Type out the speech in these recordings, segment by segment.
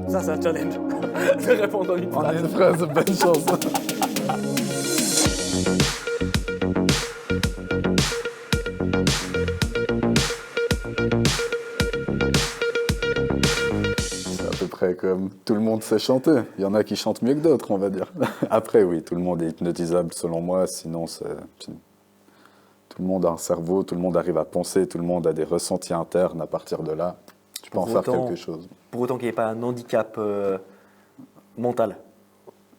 Ça, c'est un challenge. De répondre en une En phrase. une phrase, bonne chance. C'est à peu près comme tout le monde sait chanter. Il y en a qui chantent mieux que d'autres, on va dire. Après, oui, tout le monde est hypnotisable selon moi, sinon tout le monde a un cerveau, tout le monde arrive à penser, tout le monde a des ressentis internes. À partir de là, tu peux en faire quelque chose. Pour autant qu'il n'y ait pas un handicap mental,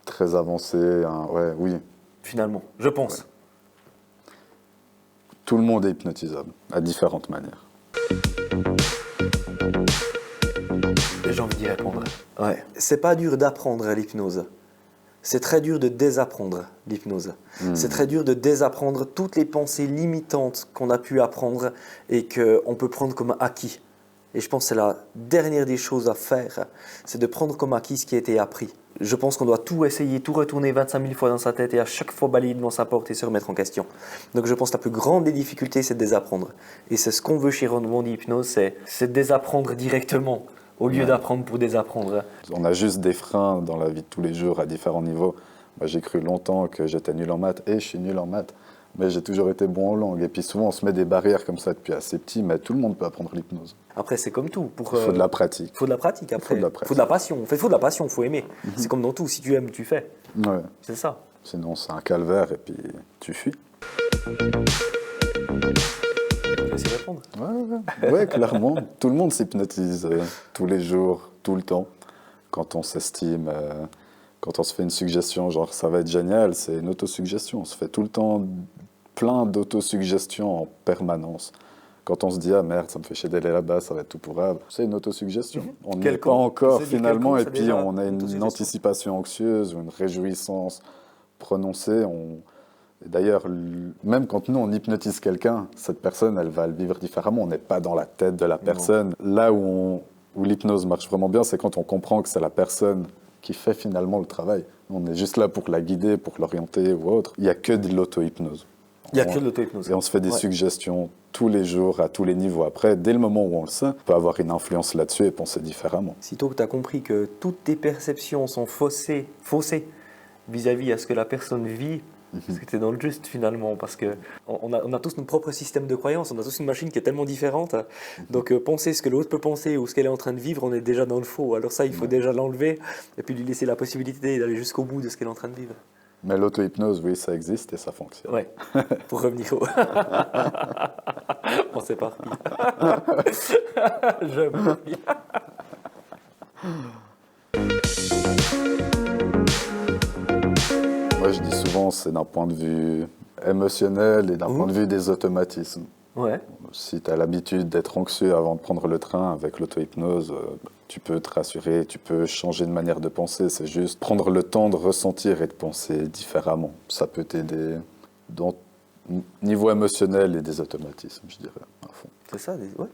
Très avancé, ouais, oui. finalement, je pense. Ouais. Tout le monde est hypnotisable, à différentes manières. Et j'ai envie d'y répondre. Ouais. C'est pas dur d'apprendre l'hypnose. C'est très dur de désapprendre l'hypnose. C'est très dur de désapprendre toutes les pensées limitantes qu'on a pu apprendre et qu'on peut prendre comme acquis. Et je pense que c'est la dernière des choses à faire, c'est de prendre comme acquis ce qui a été appris. Je pense qu'on doit tout essayer, tout retourner 25 000 fois dans sa tête et à chaque fois balayer devant sa porte et se remettre en question. Donc je pense que la plus grande des difficultés, c'est de désapprendre. Et c'est ce qu'on veut chez Rondi Hypnose, c'est désapprendre directement au lieu d'apprendre pour désapprendre. On a juste des freins dans la vie de tous les jours à différents niveaux. Moi, j'ai cru longtemps que j'étais nul en maths et je suis nul en maths. Mais j'ai toujours été bon en langue. Et puis souvent, on se met des barrières comme ça depuis assez petit, mais tout le monde peut apprendre l'hypnose. Après, c'est comme tout. Il faut de la pratique. Il faut de la pratique après. Il faut de la pratique. Faut de la passion. En fait, il faut de la passion, il faut aimer. C'est comme dans tout. Si tu aimes, tu fais. Ouais. C'est ça. Sinon, c'est un calvaire et puis tu fuis. Tu veux essayer de répondre? Ouais, clairement. Tout le monde s'hypnotise tous les jours, tout le temps. Quand on s'estime, quand on se fait une suggestion, genre ça va être génial, c'est une autosuggestion. On se fait tout le temps plein d'autosuggestions en permanence. Quand on se dit, ah merde, ça me fait chier d'aller là-bas, ça va être tout pourrable, c'est une autosuggestion. On n'y est pas encore finalement, et puis on a une anticipation anxieuse ou une réjouissance prononcée. D'ailleurs, même quand nous, on hypnotise quelqu'un, cette personne, elle va le vivre différemment. On n'est pas dans la tête de la personne. Là où l'hypnose marche vraiment bien, c'est quand on comprend que c'est la personne qui fait finalement le travail. On est juste là pour la guider, pour l'orienter ou autre. Il n'y a que de l'auto-hypnose. Il n'y a que de l'auto-hypnose. Et on se fait des suggestions tous les jours, à tous les niveaux. Après, dès le moment où on le sait, on peut avoir une influence là-dessus et penser différemment. Sitôt que tu as compris que toutes tes perceptions sont faussées vis-à-vis à ce que la personne vit, parce que tu es dans le juste finalement, parce qu'on a tous notre propre système de croyance, on a tous une machine qui est tellement différente. Donc penser ce que l'autre peut penser ou ce qu'elle est en train de vivre, on est déjà dans le faux. Alors ça, il faut déjà l'enlever et puis lui laisser la possibilité d'aller jusqu'au bout de ce qu'elle est en train de vivre. Mais l'auto-hypnose, oui, ça existe et ça fonctionne. Ouais, pour revenir au... On s'éparpille. Je m'ennuie. Moi, je dis souvent, c'est d'un point de vue émotionnel et d'un point de vue des automatismes. Ouais. Si tu as l'habitude d'être anxieux avant de prendre le train avec l'auto-hypnose, tu peux te rassurer, tu peux changer de manière de penser. C'est juste prendre le temps de ressentir et de penser différemment. Ça peut t'aider dans niveau émotionnel et des automatismes, je dirais, à fond. C'est ça, ouais.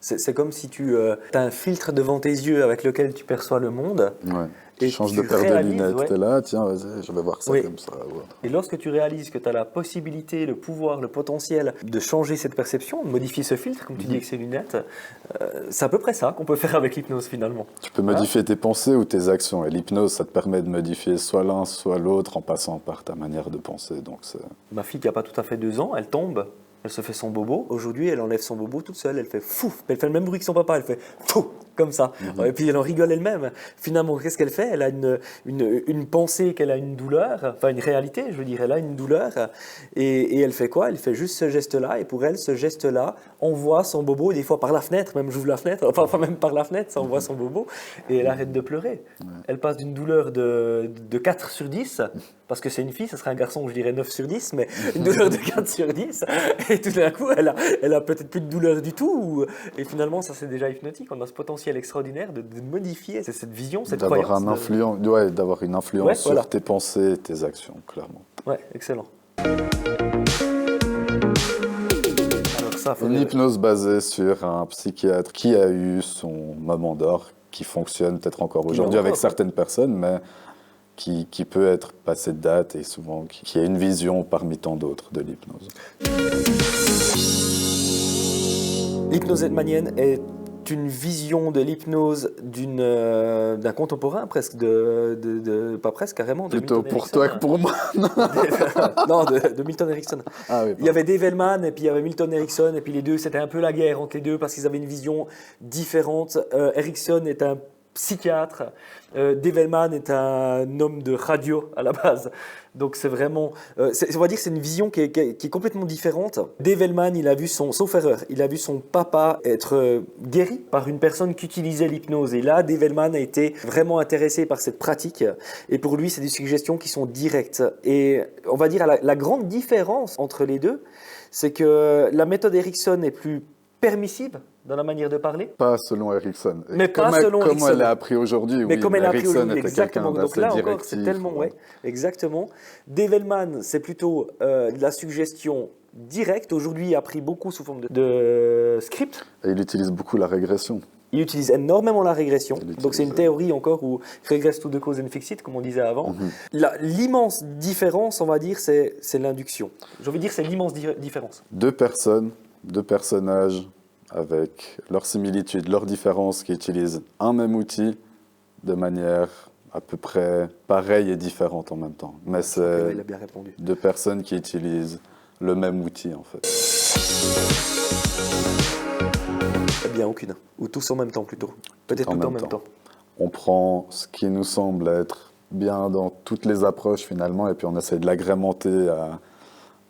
C'est comme si tu as un filtre devant tes yeux avec lequel tu perçois le monde. Ouais. Et tu changes tu de paire de réalises, lunettes, ouais. t'es là, tiens, vas-y, je vais voir ça Oui. comme ça. Ouais. Et lorsque tu réalises que tu as la possibilité, le pouvoir, le potentiel de changer cette perception, de modifier ce filtre, comme tu dis avec ces lunettes, c'est à peu près ça qu'on peut faire avec l'hypnose finalement. Tu peux modifier tes pensées ou tes actions. Et l'hypnose, ça te permet de modifier soit l'un, soit l'autre en passant par ta manière de penser. Donc Ma fille qui n'a pas tout à fait 2 ans, elle tombe. Elle se fait son bobo. Aujourd'hui, elle enlève son bobo toute seule. Elle fait fouf. Elle fait le même bruit que son papa. Elle fait fouf, comme ça. Et puis elle en rigole elle-même. Finalement, qu'est-ce qu'elle fait? Elle a une pensée qu'elle a une douleur, enfin une réalité, je veux dire. Elle a une douleur. Et elle fait quoi? Elle fait juste ce geste-là. Et pour elle, ce geste-là envoie son bobo, des fois par la fenêtre, même j'ouvre la fenêtre, enfin même par la fenêtre, ça envoie son bobo. Et elle arrête de pleurer. Elle passe d'une douleur de 4 sur 10, parce que c'est une fille, ce serait un garçon, je dirais 9 sur 10, mais une douleur de 4 sur 10. Et tout d'un coup, elle a peut-être plus de douleur du tout. Et finalement, ça c'est déjà hypnotique. On a ce potentiel extraordinaire de modifier cette vision, cette croyance. D'avoir une influence sur tes pensées et tes actions, clairement. Ouais, excellent. Alors ça, Une hypnose basée sur un psychiatre qui a eu son moment d'or, qui fonctionne peut-être encore aujourd'hui avec certaines personnes, mais qui peut être passé de date et souvent qui a une vision parmi tant d'autres de l'hypnose. L'hypnose edmanienne est une vision de l'hypnose d'un contemporain presque, pas presque, carrément. De Plutôt Milton pour Erickson. toi que pour moi. Non, de Milton Erickson. Ah oui, Il y avait Dave Hellman et puis il y avait Milton Erickson, et puis les deux, c'était un peu la guerre entre les deux parce qu'ils avaient une vision différente. Erickson est un psychiatre, Dave Hellman est un homme de radio à la base. Donc c'est vraiment, on va dire que c'est une vision qui est complètement différente. Dave Hellman, il a vu sauf erreur, il a vu son papa être guéri par une personne qui utilisait l'hypnose. Et là, Dave Hellman a été vraiment intéressé par cette pratique. Et pour lui, c'est des suggestions qui sont directes. Et on va dire la grande différence entre les deux, c'est que la méthode Erickson est plus permissive dans la manière de parler. Pas selon Erickson. Mais pas selon Erickson. Comme elle l'a appris aujourd'hui, mais oui. Comme elle a appris Erickson aujourd'hui, était exactement. quelqu'un Donc d'assez là encore, directif. c'est tellement, ouais, exactement. Dave Hellman, c'est plutôt de la suggestion directe. Aujourd'hui, il a appris beaucoup sous forme de script. Et il utilise beaucoup la régression. Il utilise énormément la régression. Donc c'est une théorie encore où regress to the cause and fix it, comme on disait avant. L'immense différence, on va dire, c'est l'induction. J'ai envie de dire, c'est l'immense différence. Deux personnages avec leurs similitudes, leurs différences, qui utilisent un même outil de manière à peu près pareille et différente en même temps. Mais c'est Il a bien répondu. deux personnes qui utilisent le même outil en fait. Bien aucune. Ou tous en même temps plutôt. Peut-être tout en même temps. On prend ce qui nous semble être bien dans toutes les approches finalement et puis on essaie de l'agrémenter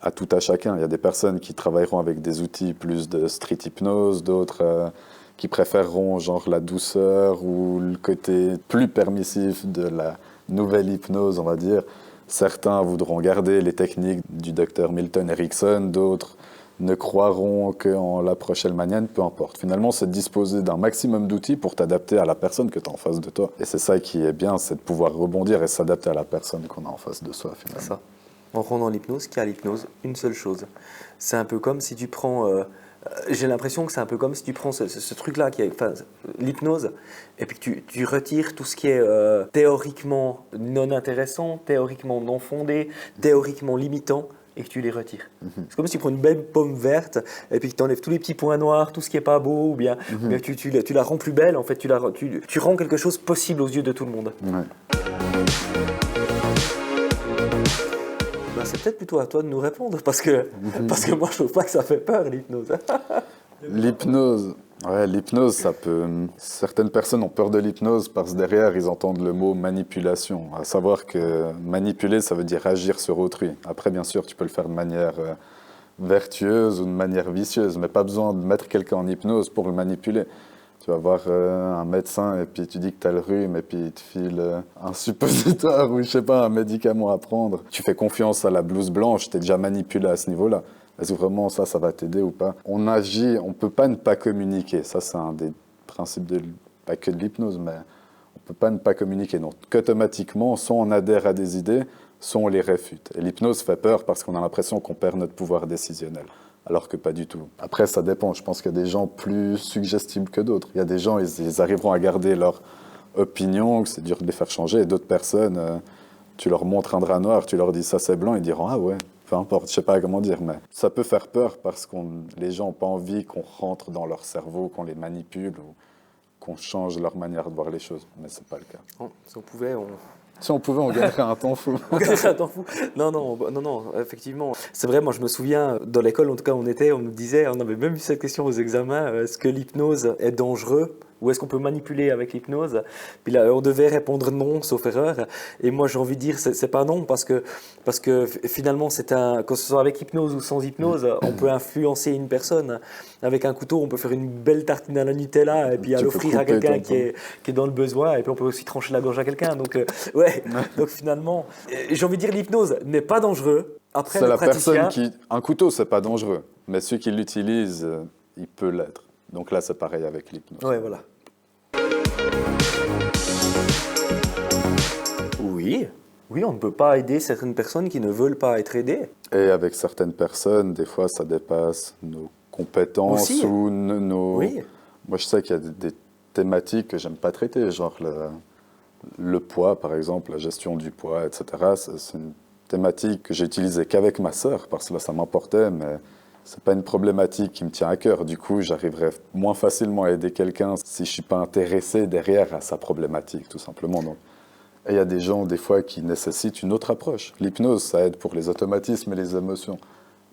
à tout à chacun. Il y a des personnes qui travailleront avec des outils plus de street hypnose, d'autres qui préféreront genre la douceur ou le côté plus permissif de la nouvelle hypnose, on va dire. Certains voudront garder les techniques du docteur Milton Erickson, d'autres ne croiront qu'en l'approche hellmanienne, peu importe. Finalement, c'est de disposer d'un maximum d'outils pour t'adapter à la personne que tu as en face de toi. Et c'est ça qui est bien, c'est de pouvoir rebondir et s'adapter à la personne qu'on a en face de soi, finalement. C'est ça. En rendant l'hypnose, qui a l'hypnose, une seule chose. C'est un peu comme si tu prends... j'ai l'impression que c'est un peu comme si tu prends ce truc-là, l'hypnose, et puis que tu retires tout ce qui est théoriquement non intéressant, théoriquement non fondé, théoriquement limitant, et que tu les retires. C'est comme si tu prends une belle pomme verte et puis que tu enlèves tous les petits points noirs, tout ce qui n'est pas beau, ou bien tu la rends plus belle, en fait, tu rends quelque chose possible aux yeux de tout le monde. Ouais. Ben, c'est peut-être plutôt à toi de nous répondre, parce que moi je trouve pas que ça fait peur, l'hypnose. L'hypnose, ça peut... Certaines personnes ont peur de l'hypnose parce que derrière, ils entendent le mot manipulation. À savoir que manipuler, ça veut dire agir sur autrui. Après, bien sûr, tu peux le faire de manière vertueuse ou de manière vicieuse, mais pas besoin de mettre quelqu'un en hypnose pour le manipuler. Tu vas voir un médecin et puis tu dis que tu as le rhume et puis il te file un suppositoire ou je sais pas, un médicament à prendre. Tu fais confiance à la blouse blanche, tu es déjà manipulé à ce niveau-là. Est-ce que vraiment ça va t'aider ou pas? On agit, on ne peut pas ne pas communiquer. Ça, c'est un des principes, pas que de l'hypnose, mais on ne peut pas ne pas communiquer. Donc, qu'automatiquement, soit on adhère à des idées, soit on les réfute. Et l'hypnose fait peur parce qu'on a l'impression qu'on perd notre pouvoir décisionnel. Alors que pas du tout. Après, ça dépend. Je pense qu'il y a des gens plus suggestibles que d'autres. Il y a des gens, ils arriveront à garder leur opinion, que c'est dur de les faire changer. Et d'autres personnes, tu leur montres un drap noir, tu leur dis ça c'est blanc, ils diront ah ouais. Peu importe, je sais pas comment dire, mais ça peut faire peur parce que les gens n'ont pas envie qu'on rentre dans leur cerveau, qu'on les manipule ou qu'on change leur manière de voir les choses. Mais c'est pas le cas. Oh, si on pouvait, on gagnerait un temps fou. On gagnerait un temps fou. Non, effectivement. C'est vrai, moi je me souviens, dans l'école en tout cas on nous disait, on avait même eu cette question aux examens, est-ce que l'hypnose est dangereux ? Ou est-ce qu'on peut manipuler avec l'hypnose? Puis là, on devait répondre non, sauf erreur. Et moi, j'ai envie de dire, c'est pas non, parce que finalement, que ce soit avec hypnose ou sans hypnose, on peut influencer une personne. Avec un couteau, on peut faire une belle tartine à la Nutella et puis l'offrir à quelqu'un qui est dans le besoin. Et puis on peut aussi trancher la gorge à quelqu'un. Donc, donc finalement, j'ai envie de dire, l'hypnose n'est pas dangereux. Après, c'est la personne qui... Un couteau, c'est pas dangereux. Mais celui qui l'utilise, il peut l'être. Donc là, c'est pareil avec l'hypnose. Ouais, voilà. Oui, on ne peut pas aider certaines personnes qui ne veulent pas être aidées. Et avec certaines personnes, des fois, ça dépasse nos compétences aussi. Ou nos... Oui. Moi, je sais qu'il y a des thématiques que j'aime pas traiter, genre le poids, par exemple, la gestion du poids, etc. C'est une thématique que j'ai utilisée qu'avec ma sœur, parce que là, ça m'importait, mais c'est pas une problématique qui me tient à cœur. Du coup, j'arriverai moins facilement à aider quelqu'un si je suis pas intéressé derrière à sa problématique, tout simplement. Donc, et il y a des gens, des fois, qui nécessitent une autre approche. L'hypnose, ça aide pour les automatismes et les émotions.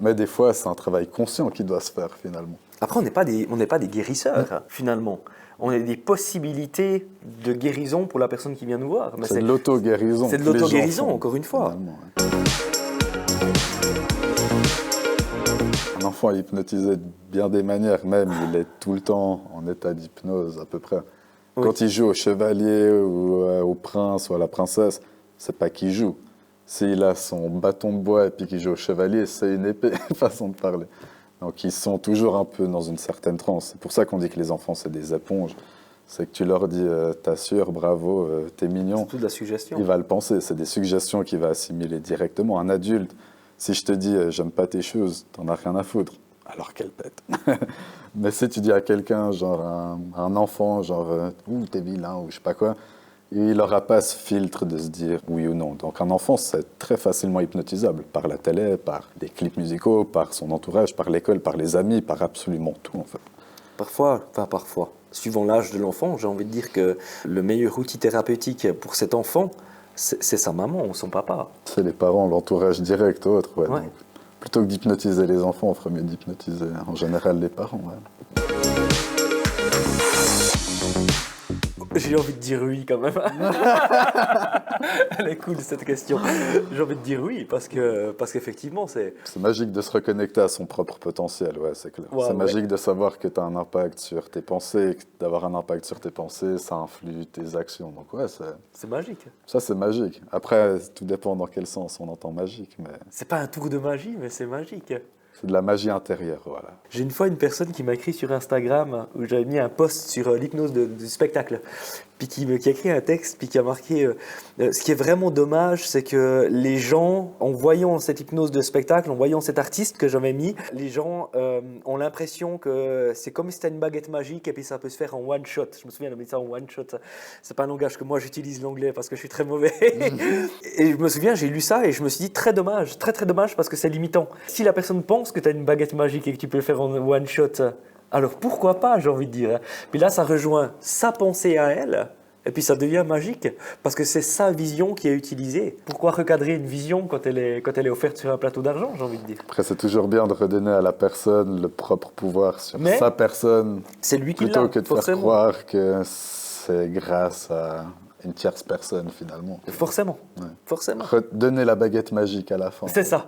Mais des fois, c'est un travail conscient qui doit se faire, finalement. Après, on n'est pas des guérisseurs, finalement. On a des possibilités de guérison pour la personne qui vient nous voir. Mais C'est de l'auto-guérison. C'est de l'auto-guérison, encore une fois. Ouais. Un enfant est hypnotisé de bien des manières, même il est tout le temps en état d'hypnose à peu près. Oui. Quand il joue au chevalier ou au prince ou à la princesse, c'est pas qu'il joue. S'il a son bâton de bois et puis qu'il joue au chevalier, c'est une épée, façon de parler. Donc ils sont toujours un peu dans une certaine transe. C'est pour ça qu'on dit que les enfants c'est des éponges. C'est que tu leur dis t'assures, bravo, t'es mignon. C'est toute la suggestion. Il va le penser, c'est des suggestions qu'il va assimiler directement. Un adulte, si je te dis j'aime pas tes choses, t'en as rien à foutre. Alors qu'elle pète. Mais si tu dis à quelqu'un, genre un enfant, genre ouh t'es vilain ou je sais pas quoi, il n'aura pas ce filtre de se dire oui ou non. Donc un enfant, c'est très facilement hypnotisable par la télé, par des clips musicaux, par son entourage, par l'école, par les amis, par absolument tout en fait. Parfois, suivant l'âge de l'enfant, j'ai envie de dire que le meilleur outil thérapeutique pour cet enfant, c'est sa maman ou son papa. C'est les parents, l'entourage direct, autre. Ouais. Ouais. Donc, plutôt que d'hypnotiser les enfants, on ferait mieux d'hypnotiser en général les parents. Ouais. J'ai envie de dire oui quand même. Elle est cool cette question. J'ai envie de dire oui parce qu'effectivement c'est... C'est magique de se reconnecter à son propre potentiel, ouais, c'est clair. Ouais, c'est magique de savoir que tu as un impact sur tes pensées, d'avoir un impact sur tes pensées, ça influe tes actions. Donc ouais, C'est magique. ça c'est magique. Après, tout dépend dans quel sens on entend magique, mais C'est pas un tour de magie, mais c'est magique. c'est de la magie intérieure, voilà. J'ai une fois une personne qui m'a écrit sur Instagram où j'avais mis un post sur l'hypnose du spectacle, puis qui a écrit un texte, puis qui a marqué ce qui est vraiment dommage, c'est que les gens, en voyant cette hypnose de spectacle, en voyant cet artiste que j'avais mis, les gens ont l'impression que c'est comme si c'était une baguette magique et puis ça peut se faire en one shot. Je me souviens de mettre ça en one shot. C'est pas un langage que moi j'utilise l'anglais parce que je suis très mauvais. Et je me souviens, j'ai lu ça et je me suis dit très dommage parce que c'est limitant. Si la personne pense que tu as une baguette magique et que tu peux le faire en one shot, alors pourquoi pas, j'ai envie de dire. Puis là, ça rejoint sa pensée à elle, et puis ça devient magique, parce que c'est sa vision qui est utilisée. Pourquoi recadrer une vision quand elle est offerte sur un plateau d'argent, j'ai envie de dire. Après, c'est toujours bien de redonner à la personne le propre pouvoir sur Mais sa personne, c'est lui qui l'a, plutôt que de faire forcément. croire que c'est grâce à une tierce personne, finalement. Forcément, Ouais. forcément. Redonner la baguette magique à la fin. C'est ça,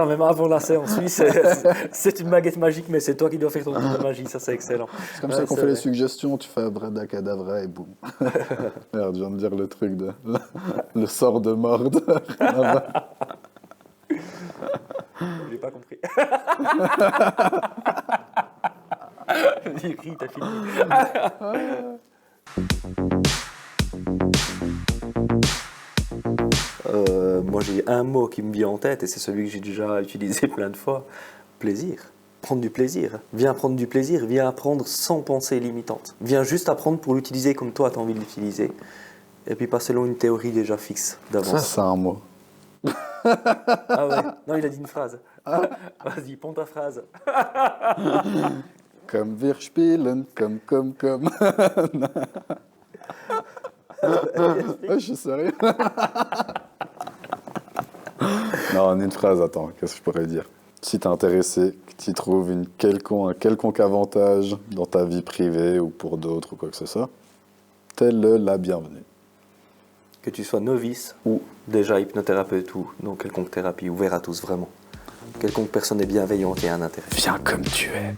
même avant la séance. Oui, c'est une baguette magique, mais c'est toi qui dois faire ton tour de magie, ça c'est excellent. C'est comme ça qu'on fait les suggestions, tu fais abracadabra et boum. Merde, je viens de dire le truc de... le sort de Mordor. J'ai pas compris. J'ai ri, t'as fini. Moi j'ai un mot qui me vient en tête et c'est celui que j'ai déjà utilisé plein de fois. Plaisir. Prendre du plaisir. Viens prendre du plaisir, viens apprendre sans pensée limitante. Viens juste apprendre pour l'utiliser comme toi tu as envie de l'utiliser. Et puis pas selon une théorie déjà fixe Ça, d'avance. c'est un mot. Ah ouais, non il a dit une phrase. Vas-y, pond ta phrase. Comme wir spielen, comme. Ouais, je suis sérieux. Non, en une phrase, attends, qu'est-ce que je pourrais dire? Si t'es intéressé, que tu trouves un quelconque avantage dans ta vie privée ou pour d'autres ou quoi que ce soit, t'es la bienvenue. Que tu sois novice ou déjà hypnothérapeute ou dans quelconque thérapie, ouvert à tous vraiment. Quelconque personne est bienveillante et a un intérêt. Viens comme tu es.